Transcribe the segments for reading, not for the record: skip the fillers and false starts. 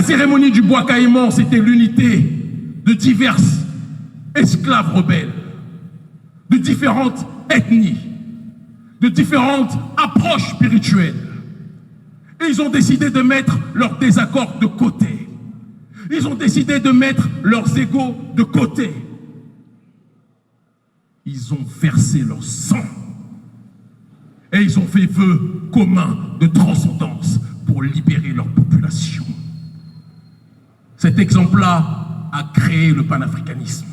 La cérémonie du bois caïman, c'était l'unité de diverses esclaves rebelles, de différentes ethnies, de différentes approches spirituelles. Et ils ont décidé de mettre leurs désaccords de côté. Ils ont décidé de mettre leurs égos de côté. Ils ont versé leur sang. Et ils ont fait vœu commun de transcendance pour libérer leur population. Cet exemple-là a créé le panafricanisme.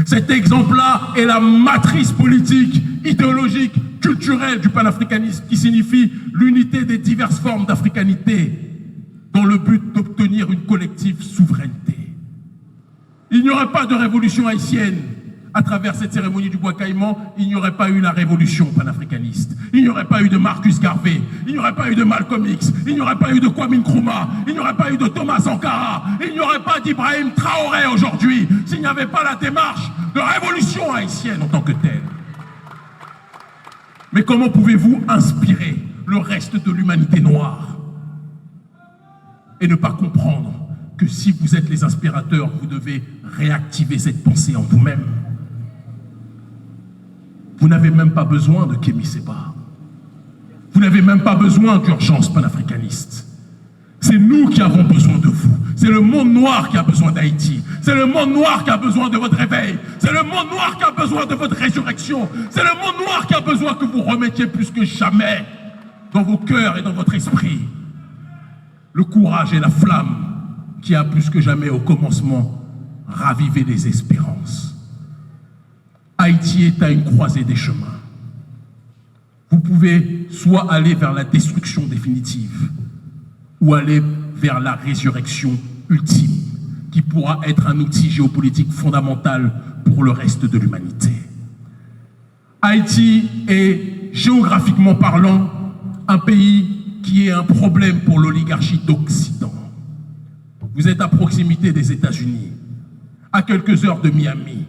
Cet exemple-là est la matrice politique, idéologique, culturelle du panafricanisme, qui signifie l'unité des diverses formes d'africanité dans le but d'obtenir une collective souveraineté. Il n'y aurait pas de révolution haïtienne à travers cette cérémonie du bois caïman, il n'y aurait pas eu la révolution panafricaniste. Il n'y aurait pas eu de Marcus Garvey, il n'y aurait pas eu de Malcolm X, il n'y aurait pas eu de Kwame Nkrumah, il n'y aurait pas eu de Thomas Sankara, il n'y aurait pas d'Ibrahim Traoré aujourd'hui, s'il n'y avait pas la démarche de révolution haïtienne en tant que telle. Mais comment pouvez-vous inspirer le reste de l'humanité noire et ne pas comprendre que si vous êtes les inspirateurs, vous devez réactiver cette pensée en vous-même? Vous n'avez même pas besoin de Kémy Séba. Vous n'avez même pas besoin d'urgence panafricaniste. C'est nous qui avons besoin de vous. C'est le monde noir qui a besoin d'Haïti. C'est le monde noir qui a besoin de votre réveil. C'est le monde noir qui a besoin de votre résurrection. C'est le monde noir qui a besoin que vous remettiez plus que jamais dans vos cœurs et dans votre esprit le courage et la flamme qui a plus que jamais au commencement ravivé les espérances. Haïti est à une croisée des chemins. Vous pouvez soit aller vers la destruction définitive ou aller vers la résurrection ultime qui pourra être un outil géopolitique fondamental pour le reste de l'humanité. Haïti est, géographiquement parlant, un pays qui est un problème pour l'oligarchie d'Occident. Vous êtes à proximité des États-Unis, à quelques heures de Miami.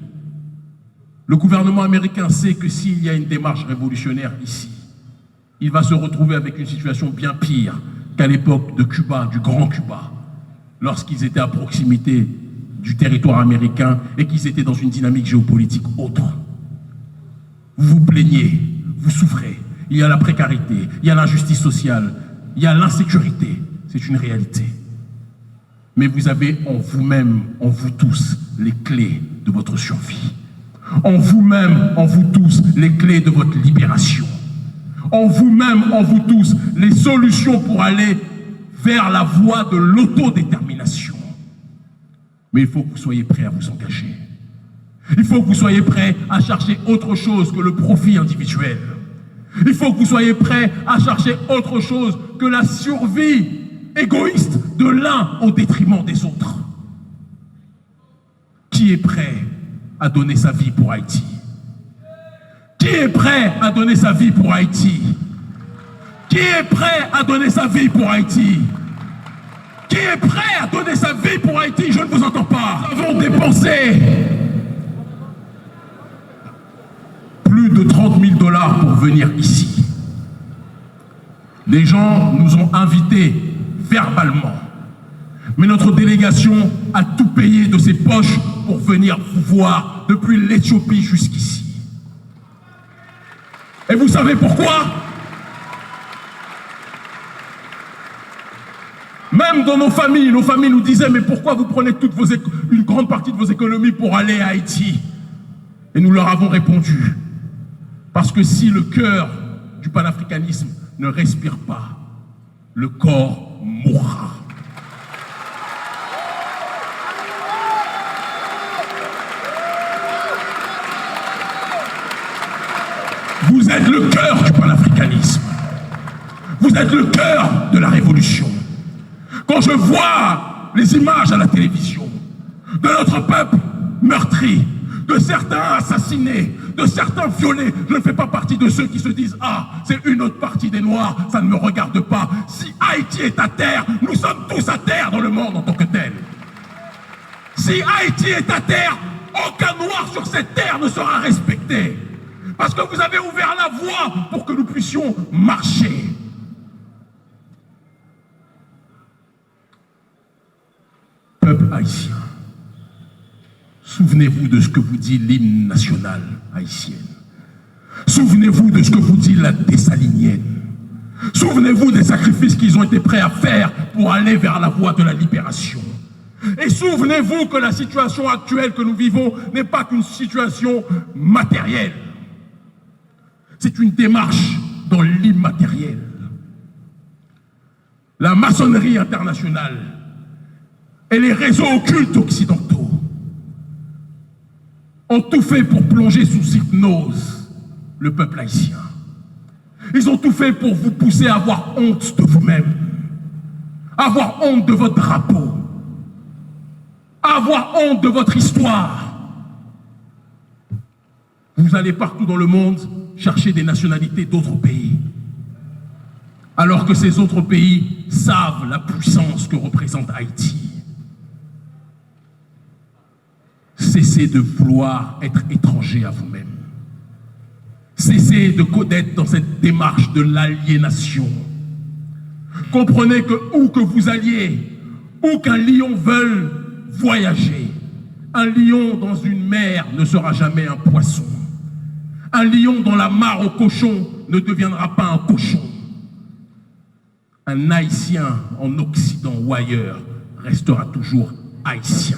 Le gouvernement américain sait que s'il y a une démarche révolutionnaire ici, il va se retrouver avec une situation bien pire qu'à l'époque de Cuba, du grand Cuba, lorsqu'ils étaient à proximité du territoire américain et qu'ils étaient dans une dynamique géopolitique autre. Vous vous plaignez, vous souffrez, il y a la précarité, il y a l'injustice sociale, il y a l'insécurité, c'est une réalité. Mais vous avez en vous-même, en vous tous, les clés de votre survie. En vous-même, en vous tous, les clés de votre libération. En vous-même, en vous tous, les solutions pour aller vers la voie de l'autodétermination. Mais il faut que vous soyez prêts à vous engager. Il faut que vous soyez prêts à chercher autre chose que le profit individuel. Il faut que vous soyez prêts à chercher autre chose que la survie égoïste de l'un au détriment des autres. Qui est prêt à donner sa vie pour Haïti? Qui est prêt à donner sa vie pour Haïti? Qui est prêt à donner sa vie pour Haïti? Qui est prêt à donner sa vie pour Haïti? Je ne vous entends pas. Nous avons dépensé plus de 30 000 $ pour venir ici. Les gens nous ont invités verbalement. Mais notre délégation a tout payé de ses poches pour venir vous voir depuis l'Éthiopie jusqu'ici. Et vous savez pourquoi? Même dans nos familles nous disaient « Mais pourquoi vous prenez une grande partie de vos économies pour aller à Haïti ?» Et nous leur avons répondu « Parce que si le cœur du panafricanisme ne respire pas, le corps mourra. » Vous êtes le cœur du panafricanisme. Vous êtes le cœur de la révolution. Quand je vois les images à la télévision de notre peuple meurtri, de certains assassinés, de certains violés, je ne fais pas partie de ceux qui se disent « Ah, c'est une autre partie des Noirs, ça ne me regarde pas. » Si Haïti est à terre, nous sommes tous à terre dans le monde en tant que tel. Si Haïti est à terre, aucun Noir sur cette terre ne sera respecté. Parce que vous avez ouvert la voie pour que nous puissions marcher. peuple haïtien, souvenez-vous de ce que vous dit l'hymne national haïtien. Souvenez-vous de ce que vous dit la Dessalinienne. Souvenez-vous des sacrifices qu'ils ont été prêts à faire pour aller vers la voie de la libération. Et souvenez-vous que la situation actuelle que nous vivons n'est pas qu'une situation matérielle. C'est une démarche dans l'immatériel. La maçonnerie internationale et les réseaux occultes occidentaux ont tout fait pour plonger sous hypnose le peuple haïtien. Ils ont tout fait pour vous pousser à avoir honte de vous-même, à avoir honte de votre drapeau, à avoir honte de votre histoire. Vous allez partout dans le monde chercher des nationalités d'autres pays, alors que ces autres pays savent la puissance que représente Haïti. Cessez de vouloir être étranger à vous-même. Cessez d'être dans cette démarche de l'aliénation. Comprenez que où que vous alliez, où qu'un lion veuille voyager, un lion dans une mer ne sera jamais un poisson. Un lion dans la mare au cochon ne deviendra pas un cochon. Un Haïtien en Occident ou ailleurs restera toujours haïtien.